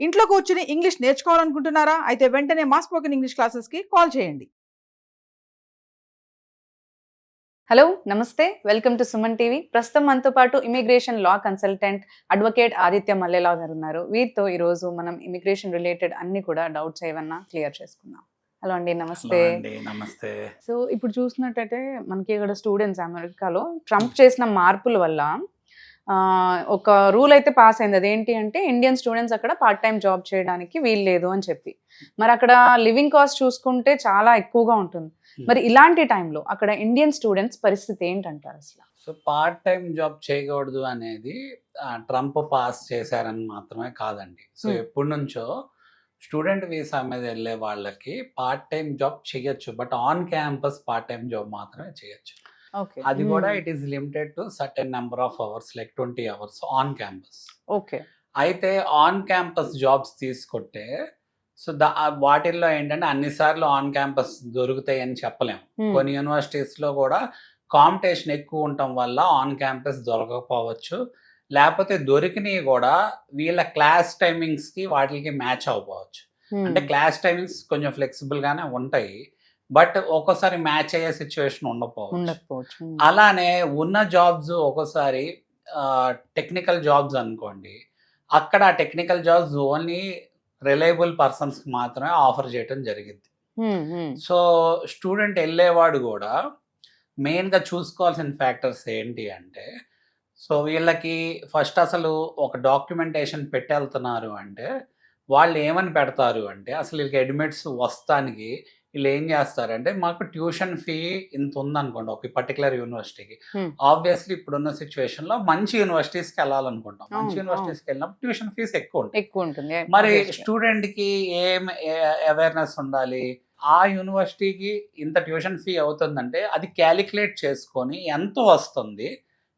ఇంట్లో కూర్చుని ఇంగ్లీష్ నేర్చుకోవాలనుకుంటున్నారా? అయితే వెంటనే మా స్పోకెన్ ఇంగ్లీష్ క్లాసెస్‌కి కాల్ చేయండి. హలో నమస్తే వెల్కమ్ టు సుమన్ టీవీ. ప్రస్తుతం మనతో పాటు immigration law consultant advocate Aditya Mallela గారు ఉన్నారు. వీరితో ఈరోజు మనం ఇమిగ్రేషన్ రిలేటెడ్ అన్ని కూడా డౌట్స్ ఏమన్నా క్లియర్ చేసుకుందాం. హలో అండి, నమస్తే. నమస్తే. సో ఇప్పుడు చూసినట్టయితే మనకి ఇక్కడ స్టూడెంట్స్ అమెరికాలో ట్రంప్ చేసిన మార్పుల వల్ల ఒక రూల్ అయితే పాస్ అయింది. అదేంటి అంటే ఇండియన్ స్టూడెంట్స్ అక్కడ పార్ట్ టైం జాబ్ చేయడానికి వీలు లేదు అని చెప్పి. మరి అక్కడ లివింగ్ కాస్ట్ చూసుకుంటే చాలా ఎక్కువగా ఉంటుంది. మరి ఇలాంటి టైంలో అక్కడ ఇండియన్ స్టూడెంట్స్ పరిస్థితి ఏంటంటారు అసలు? సో పార్ట్ టైం జాబ్ చేయకూడదు అనేది ట్రంప్ పాస్ చేశారని మాత్రమే కాదండి. సో ఎప్పటి నుంచో స్టూడెంట్ వీసా మీద వెళ్ళే వాళ్ళకి పార్ట్ టైం జాబ్ చేయొచ్చు, but on campus part time job మాత్రమే చేయొచ్చు. అది కూడా it is limited to certain number of hours, like 20 hours on campus. Okay. అయితే ఆన్ క్యాంపస్ జాబ్స్ తీసుకుంటే సో వాటిల్లో ఏంటంటే అన్నిసార్లు ఆన్ క్యాంపస్ దొరుకుతాయి అని చెప్పలేము. కొన్ని యూనివర్సిటీస్లో కూడా కాంపిటీషన్ ఎక్కువ ఉండటం వల్ల ఆన్ క్యాంపస్ దొరకకపోవచ్చు, లేకపోతే దొరికినవి కూడా వీళ్ళ క్లాస్ టైమింగ్స్కి వాటికి మ్యాచ్ అవ్వకపోవచ్చు. అంటే క్లాస్ టైమింగ్స్ కొంచెం ఫ్లెక్సిబుల్గానే ఉంటాయి, బట్ ఒక్కోసారి మ్యాచ్ అయ్యే సిచ్యువేషన్ ఉండకపోవచ్చు. అలానే ఉన్న జాబ్స్ ఒక్కోసారి టెక్నికల్ జాబ్స్ అనుకోండి, అక్కడ టెక్నికల్ జాబ్స్ ఓన్లీ రిలయబుల్ పర్సన్స్కి మాత్రమే ఆఫర్ చేయడం జరిగింది. సో స్టూడెంట్ వెళ్ళేవాడు కూడా మెయిన్గా చూసుకోవాల్సిన ఫ్యాక్టర్స్ ఏంటి అంటే, సో వీళ్ళకి ఫస్ట్ అసలు ఒక డాక్యుమెంటేషన్ పెట్టెళ్తున్నారు అంటే వాళ్ళు ఏమని పెడతారు అంటే, అసలు వీళ్ళకి అడ్మిట్స్ వస్తానికి వీళ్ళు ఏం చేస్తారంటే, మాకు ట్యూషన్ ఫీ ఇంత ఉందనుకోండి ఒక పర్టికులర్ యూనివర్సిటీకి. ఆబ్వియస్లీ ఇప్పుడున్న సిచ్యువేషన్ లో మంచి యూనివర్సిటీస్కి వెళ్ళాలనుకుంటాం. మంచి యూనివర్సిటీస్కి వెళ్ళినప్పుడు ట్యూషన్ ఫీస్ ఎక్కువ ఉంటుంది. మరి స్టూడెంట్ కి ఏం అవేర్నెస్ ఉండాలి, ఆ యూనివర్సిటీకి ఇంత ట్యూషన్ ఫీ అవుతుందంటే అది క్యాలిక్యులేట్ చేసుకొని ఎంత వస్తుంది,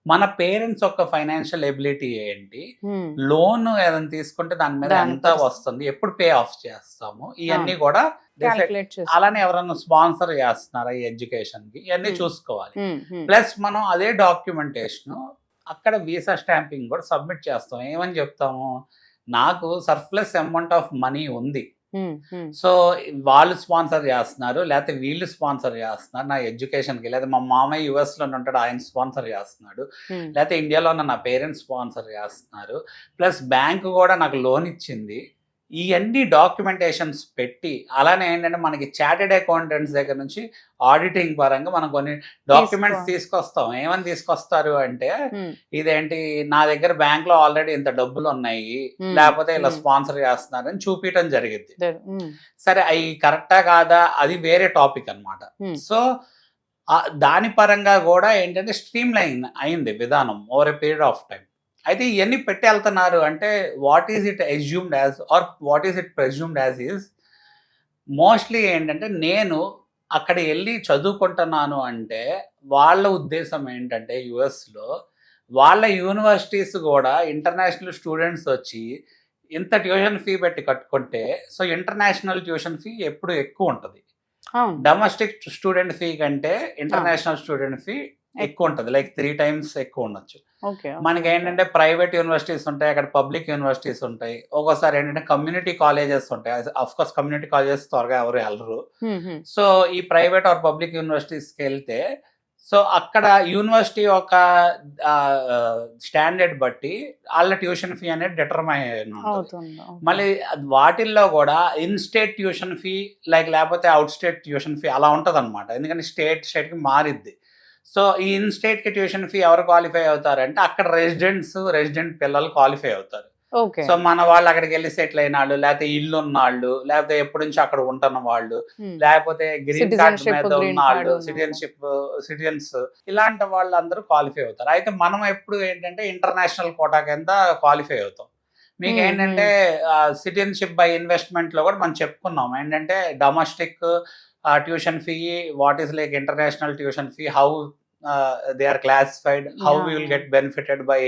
మన పేరెంట్స్ యొక్క ఫైనాన్షియల్ ఎబిలిటీ ఏంటి, లోన్ ఏదైనా తీసుకుంటే దాని మీద ఎంత వస్తుంది, ఎప్పుడు పే ఆఫ్ చేస్తాము, ఇవన్నీ కూడా అలానే ఎవరైనా స్పాన్సర్ చేస్తున్నారా ఈ ఎడ్యుకేషన్ కి, ఇవన్నీ చూసుకోవాలి. ప్లస్ మనం అదే డాక్యుమెంటేషన్ అక్కడ వీసా స్టాంపింగ్ కూడా సబ్మిట్ చేస్తాం. ఏమని చెప్తాము, నాకు సర్ప్లస్ అమౌంట్ ఆఫ్ మనీ ఉంది, సో వాళ్ళు స్పాన్సర్ చేస్తున్నారు, లేకపోతే వీళ్ళు స్పాన్సర్ చేస్తున్నారు నా ఎడ్యుకేషన్కి, లేదా మా మామయ్య యుఎస్లో ఉంటాడు ఆయన స్పాన్సర్ చేస్తున్నాడు, లేకపోతే ఇండియాలో ఉన్న నా పేరెంట్స్ స్పాన్సర్ చేస్తున్నారు, ప్లస్ బ్యాంకు కూడా నాకు లోన్ ఇచ్చింది, ఇవన్నీ డాక్యుమెంటేషన్స్ పెట్టి, అలానే ఏంటంటే మనకి చార్టెడ్ అకౌంటెంట్స్ దగ్గర నుంచి ఆడిటింగ్ పరంగా మనం కొన్ని డాక్యుమెంట్స్ తీసుకొస్తాం. ఏమని తీసుకొస్తారు అంటే, ఇదేంటి నా దగ్గర బ్యాంక్ లో ఆల్రెడీ ఇంత డబ్బులు ఉన్నాయి, లేకపోతే ఇలా స్పాన్సర్ చేస్తున్నారని చూపించడం జరిగింది. సరే అవి కరెక్టా కాదా అది వేరే టాపిక్ అన్నమాట. సో దాని పరంగా కూడా ఏంటంటే స్ట్రీమ్ లైన్ అయింది విధానం over a period of time. అయితే ఇవన్నీ పెట్టి వెళ్తున్నారు అంటే what is it assumed as or what is it presumed as is, mostly ఏంటంటే నేను అక్కడ వెళ్ళి చదువుకుంటున్నాను అంటే వాళ్ళ ఉద్దేశం ఏంటంటే యుఎస్లో వాళ్ళ యూనివర్సిటీస్ కూడా ఇంటర్నేషనల్ స్టూడెంట్స్ వచ్చి ఇంత ట్యూషన్ ఫీ పెట్టి కట్టుకుంటే, సో ఇంటర్నేషనల్ ట్యూషన్ ఫీ ఎప్పుడు ఎక్కువ ఉంటుంది. డొమెస్టిక్ స్టూడెంట్ ఫీ కంటే ఇంటర్నేషనల్ స్టూడెంట్ ఫీ ఎక్కువ ఉంటుంది, లైక్ 3 times ఎక్కువ ఉండొచ్చు. మనకి ఏంటంటే ప్రైవేట్ యూనివర్సిటీస్ ఉంటాయి, అక్కడ పబ్లిక్ యూనివర్సిటీస్ ఉంటాయి, ఒక్కోసారి ఏంటంటే కమ్యూనిటీ కాలేజెస్ ఉంటాయి. అఫ్ కోర్స్ కమ్యూనిటీ కాలేజెస్ త్వరగా ఎవరు వెళ్ళరు. సో ఈ ప్రైవేట్ ఆర్ పబ్లిక్ యూనివర్సిటీస్కి వెళ్తే, సో అక్కడ యూనివర్సిటీ ఒక స్టాండర్డ్ బట్టి వాళ్ళ ట్యూషన్ ఫీ అనేది డిటర్మైన్ ఉంటుంది. మళ్ళీ వాటిల్లో కూడా ఇన్ స్టేట్ ట్యూషన్ ఫీ లేకపోతే అవుట్ స్టేట్ ట్యూషన్ ఫీ అలా ఉంటుంది అనమాట. ఎందుకంటే స్టేట్కి మారిద్ది. సో ఈ ఇన్ స్టేట్కి ట్యూషన్ ఫీ ఎవరు క్వాలిఫై అవుతారంటే అక్కడ రెసిడెంట్ పిల్లలు క్వాలిఫై అవుతారు. సో మన వాళ్ళు అక్కడికి వెళ్ళి సెటిల్ అయిన వాళ్ళు, లేకపోతే ఇల్లు ఉన్న వాళ్ళు, లేకపోతే ఎప్పటి నుంచి అక్కడ ఉంటున్న వాళ్ళు, లేకపోతే గ్రీన్ కార్డ్ మీద ఉన్న వాళ్ళు, సిటిజన్స్, ఇలాంటి వాళ్ళు అందరూ క్వాలిఫై అవుతారు. అయితే మనం ఎప్పుడు ఏంటంటే ఇంటర్నేషనల్ కోటా కింద క్వాలిఫై అవుతాం. మీకు ఏంటంటే సిటిజన్షిప్ బై ఇన్వెస్ట్మెంట్ లో కూడా మనం చెప్పుకున్నాం ఏంటంటే domestic tuition fee, what is like international tuition fee, how they are classified, how we will get benefited by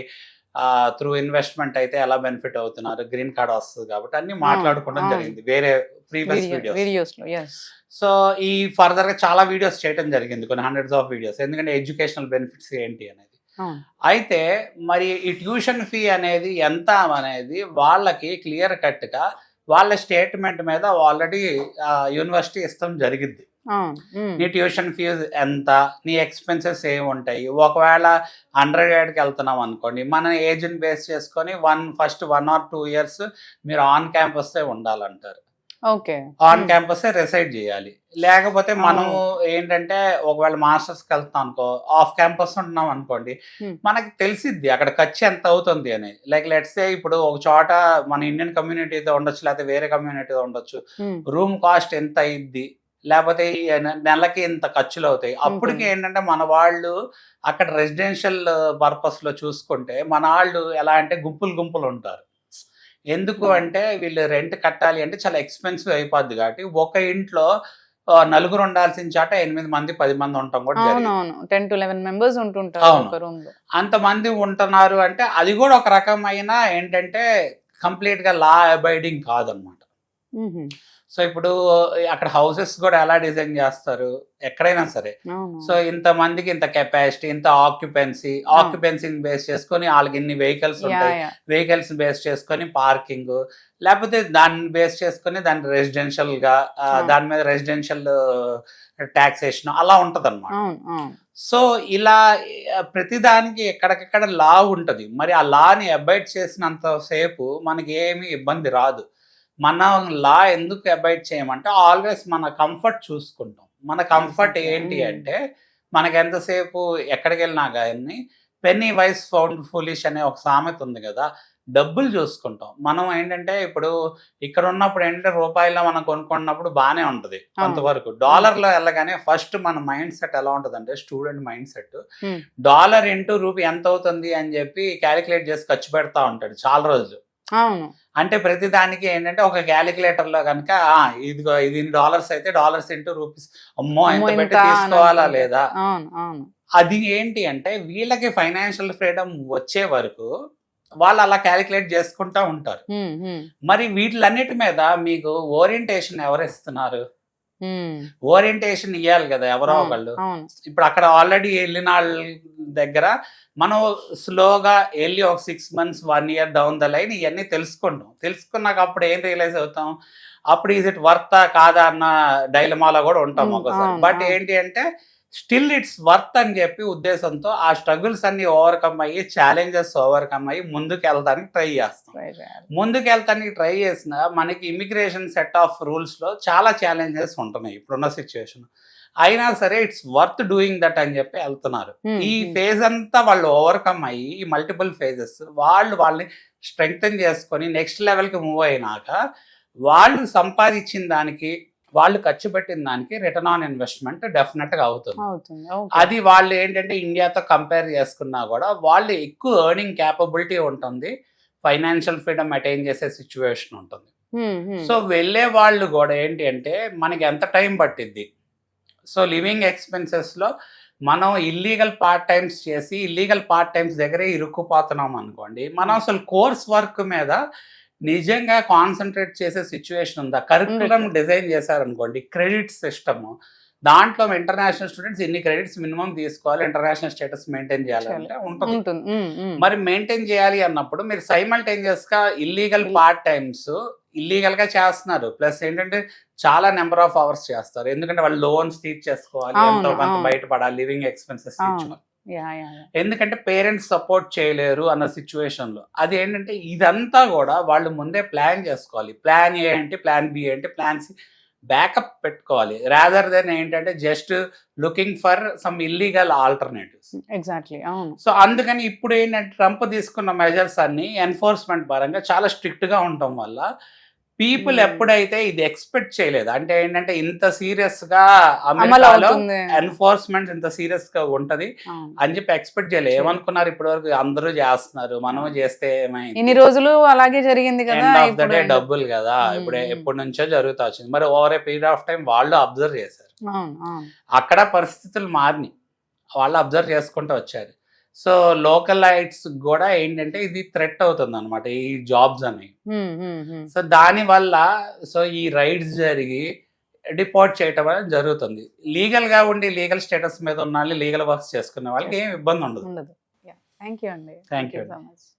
through investment అయితే ఎలా బెనిఫిట్ అవుతున్నారు, గ్రీన్ కార్డ్ వస్తుంది కాబట్టి అన్ని మాట్లాడుకోవడం జరిగింది వేరే ప్రీవియస్ వీడియోస్. సో ఈ ఫర్దర్ గా చాలా వీడియోస్ చేయడం జరిగింది, కొన్ని hundreds of వీడియోస్, ఎందుకంటే ఎడ్యుకేషనల్ బెనిఫిట్స్ ఏంటి అనేది. అవును. అయితే మరి ఈ ట్యూషన్ ఫీ అనేది ఎంత అనేది వాళ్ళకి క్లియర్ కట్గా వాళ్ళ స్టేట్మెంట్ మీద ఆల్రెడీ యూనివర్సిటీ ఇస్తాం జరిగింది. నీ ట్యూషన్ ఫీజు ఎంత, నీ ఎక్స్పెన్సెస్ ఏమి ఉంటాయి. ఒకవేళ అండర్ గ్రాడ్కి వెళ్తున్నాం అనుకోండి, మన ఏజ్ని బేస్ చేసుకొని ఫస్ట్ 1 or 2 years మీరు ఆన్ క్యాంపస్సే ఉండాలంటారు. ఓకే. ఆన్ క్యాంపస్సే రెసైడ్ చేయాలి. లేకపోతే మనము ఏంటంటే ఒకవేళ మాస్టర్స్కి వెళ్తాం అనుకో, ఆఫ్ క్యాంపస్ ఉంటున్నాం అనుకోండి, మనకి తెలిసిద్ది అక్కడ ఖర్చు ఎంత అవుతుంది అనేది. లైక్ లెట్స్ సే ఇప్పుడు ఒక చోట మన ఇండియన్ కమ్యూనిటీతో ఉండొచ్చు, లేకపోతే వేరే కమ్యూనిటీతో ఉండొచ్చు, రూమ్ కాస్ట్ ఎంత అయ్యిద్ది, లేకపోతే నెలకి ఇంత ఖర్చులు అవుతాయి. అప్పటికి ఏంటంటే మన వాళ్ళు అక్కడ రెసిడెన్షియల్ పర్పస్ లో చూసుకుంటే మన వాళ్ళు ఎలా అంటే గుంపులు ఉంటారు. ఎందుకు అంటే వీళ్ళు రెంట్ కట్టాలి అంటే చాలా ఎక్స్పెన్సివ్ అయిపోద్ది. కాబట్టి ఒక ఇంట్లో నలుగురు ఉండాల్సిన చాట 8 మంది 10 మంది ఉంటాం కూడా అవునవును 10 to 11 మెంబర్స్ ఉంటుంటారు ఒక రూమ్ లో. అంతమంది ఉంటున్నారు అంటే అది కూడా ఒక రకమైన ఏంటంటే కంప్లీట్ గా లా అబైడింగ్ కాదనమాట. సో ఇప్పుడు అక్కడ హౌసెస్ కూడా ఎలా డిజైన్ చేస్తారు ఎక్కడైనా సరే. సో ఇంతమందికి ఇంత కెపాసిటీ, ఇంత ఆక్యుపెన్సీ బేస్ చేసుకొని వాళ్ళకి ఇన్ని వెహికల్స్ ఉంటాయి, వెహికల్స్ బేస్ చేసుకొని పార్కింగ్, లేకపోతే దాన్ని బేస్ చేసుకొని దాన్ని రెసిడెన్షియల్ గా దాని మీద రెసిడెన్షియల్ టాక్సేషన్ అలా ఉంటది అనమాట. సో ఇలా ప్రతిదానికి ఎక్కడికక్కడ లా ఉంటది. మరి ఆ లాని అబైడ్ చేసినంత సేపు మనకి ఏమి ఇబ్బంది రాదు. మన లా ఎందుకు అబైడ్ చేయమంటే ఆల్వేస్ మన కంఫర్ట్ చూసుకుంటాం. మన కంఫర్ట్ ఏంటి అంటే మనకి ఎంతసేపు ఎక్కడికి వెళ్ళినా కానీ పెన్నీ వైస్ ఫౌండ్ ఫులిష్ అనే ఒక సామెత ఉంది కదా, డబ్బులు చూసుకుంటాం. మనం ఏంటంటే ఇప్పుడు ఇక్కడ ఉన్నప్పుడు ఏంటంటే రూపాయల్లో మనం కొనుక్కున్నప్పుడు బాగానే ఉంటుంది కొంతవరకు. డాలర్లో వెళ్ళగానే ఫస్ట్ మన మైండ్ సెట్ ఎలా ఉంటుంది అంటే student mind set, $1 into rupee ఎంత అవుతుంది అని చెప్పి క్యాలిక్యులేట్ చేసి ఖర్చు పెడతా ఉంటాడు చాలా రోజులు. అంటే ప్రతి దానికి ఏంటంటే ఒక క్యాలిక్యులేటర్ లో కనుక ఇదిగో ఇది $, అయితే $, into రూపీస్, అమ్మో ఎంత పెట్టి తీసుకోవాలా లేదా. అది ఏంటి అంటే వీళ్ళకి ఫైనాన్షియల్ ఫ్రీడమ్ వచ్చే వరకు వాళ్ళు అలా క్యాలిక్యులేట్ చేసుకుంటా ఉంటారు. మరి వీటిలన్నిటి మీద మీకు ఓరియంటేషన్ ఎవరు ఇస్తున్నారు? ఓరియంటేషన్ ఇవ్వాలి కదా ఎవరో ఒకళ్ళు. ఇప్పుడు అక్కడ ఆల్రెడీ వెళ్ళిన వాళ్ళ దగ్గర మనం స్లోగా వెళ్ళి ఒక 6 months 1 year down the line ఇవన్నీ తెలుసుకున్నాక అప్పుడు ఏం రియలైజ్ అవుతాం, అప్పుడు ఈజ్ ఇట్ వర్తా కాదా అన్న డైలమాలో కూడా ఉంటాం ఒకసారి. బట్ ఏంటి అంటే స్టిల్ ఇట్స్ వర్త్ అని చెప్పి ఉద్దేశంతో ఆ స్ట్రగుల్స్ అన్ని ఓవర్కమ్ అయ్యి, ఛాలెంజెస్ ఓవర్కమ్ అయ్యి ముందుకు వెళ్తానికి ట్రై చేస్తాం. ముందుకు వెళ్తానికి ట్రై చేసిన మనకి ఇమిగ్రేషన్ సెట్ ఆఫ్ రూల్స్ లో చాలా ఛాలెంజెస్ ఉంటున్నాయి ఇప్పుడున్న సిచ్యువేషన్. అయినా సరే ఇట్స్ వర్త్ డూయింగ్ దట్ అని చెప్పి వెళ్తున్నారు. ఈ ఫేజ్ అంతా వాళ్ళు ఓవర్కమ్ అయ్యి ఈ మల్టిపుల్ ఫేజెస్ వాళ్ళని స్ట్రెంగ్తన్ చేసుకొని నెక్స్ట్ లెవెల్కి మూవ్ అయినాక వాళ్ళు సంపాదించిన దానికి వాళ్ళు ఖర్చు పెట్టిన దానికి రిటర్న్ ఆన్ ఇన్వెస్ట్మెంట్ డెఫినెట్ గా అవుతుంది. అది వాళ్ళు ఏంటంటే ఇండియాతో కంపేర్ చేసుకున్నా కూడా వాళ్ళు ఎక్కువ ఎర్నింగ్ క్యాపబిలిటీ ఉంటుంది, ఫైనాన్షియల్ ఫ్రీడమ్ అటైన్ చేసే సిచ్యువేషన్ ఉంటుంది. సో వెళ్ళే వాళ్ళు కూడా ఏంటి అంటే మనకి ఎంత టైం పట్టిద్ది. సో లివింగ్ ఎక్స్పెన్సెస్ లో మనం ఇల్లీగల్ పార్ట్ టైమ్స్ చేసి ఇల్లీగల్ పార్ట్ టైమ్స్ దగ్గరే ఇరుక్కుపోతున్నాం అనుకోండి, మనం అసలు కోర్స్ వర్క్ మీద నిజంగా కాన్సన్ట్రేట్ చేసే సిచ్యువేషన్ ఉందా? కరికులం డిజైన్ చేశారనుకోండి, క్రెడిట్ సిస్టమ్, దాంట్లో ఇంటర్నేషనల్ స్టూడెంట్స్ ఇన్ని క్రెడిట్స్ మినిమం తీసుకోవాలి, ఇంటర్నేషనల్ స్టేటస్ మెయింటైన్ చేయాలంటే ఉంటుంది. మరి మెయింటైన్ చేయాలి అన్నప్పుడు మీరు సైమల్టేనియస్ గా ఇల్లీగల్ పార్ట్ టైమ్స్ ఇల్లీగల్ గా చేస్తున్నారు, ప్లస్ ఏంటంటే చాలా నెంబర్ ఆఫ్ అవర్స్ చేస్తారు. ఎందుకంటే వాళ్ళు లోన్స్ తీర్చేసుకోవాలి, ఎంతో కొంత బయటపడాలి, లివింగ్ ఎక్స్పెన్సెస్ తీర్చుకోవాలి. ఎందుకంటే పేరెంట్స్ సపోర్ట్ చేయలేరు అన్న సిచ్యువేషన్ లో అది ఏంటంటే ఇదంతా కూడా వాళ్ళు ముందే ప్లాన్ చేసుకోవాలి. ప్లాన్ ఏ ఏంటి, ప్లాన్ బి ఏంటి, ప్లాన్ సి బ్యాకప్ పెట్టుకోవాలి. రాదర్ దెన్ ఏంటంటే just looking for some illegal alternatives. Exactly. So అందుకని ఇప్పుడు ఏంటంటే ట్రంప్ తీసుకున్న మెజర్స్ అన్ని ఎన్ఫోర్స్మెంట్ పరంగా చాలా స్ట్రిక్ట్ గా ఉండటం వల్ల పీపుల్ ఎప్పుడైతే ఇది ఎక్స్పెక్ట్ చేయలేదు, అంటే ఏంటంటే ఇంత సీరియస్ గా అమెరికాలో ఎన్ఫోర్స్మెంట్ ఇంత సీరియస్ గా ఉంటది అని చెప్పి ఎక్స్పెక్ట్ చేయలేదు. ఏమనుకున్నారు ఇప్పటి వరకు అందరూ చేస్తున్నారు, మనం చేస్తే ఇన్ని రోజులు అలాగే జరిగింది కదా, ఎండ్ ఆఫ్ ద డే డబ్బులు కదా, ఇప్పుడు ఎప్పటి నుంచో జరుగుతూ వచ్చింది. మరి over a period of time వాళ్ళు అబ్జర్వ్ చేశారు, అక్కడ పరిస్థితులు మారినాయి, వాళ్ళు అబ్జర్వ్ చేసుకుంటూ వచ్చారు. సో లోకల్ లైట్స్ కూడా ఏంటంటే ఇది థ్రెట్ అవుతుంది అనమాట ఈ జాబ్స్ అనేవి. సో దాని వల్ల సో ఈ రైడ్స్ జరిగి డిపోర్ట్ చేయటం అనేది జరుగుతుంది. లీగల్ గా ఉండి లీగల్ స్టేటస్ మీద ఉన్న వాళ్ళు, లీగల్ వర్క్స్ చేసుకునే వాళ్ళకి ఏం ఇబ్బంది ఉండదు. థ్యాంక్ యూ అండి. Thank you. So much.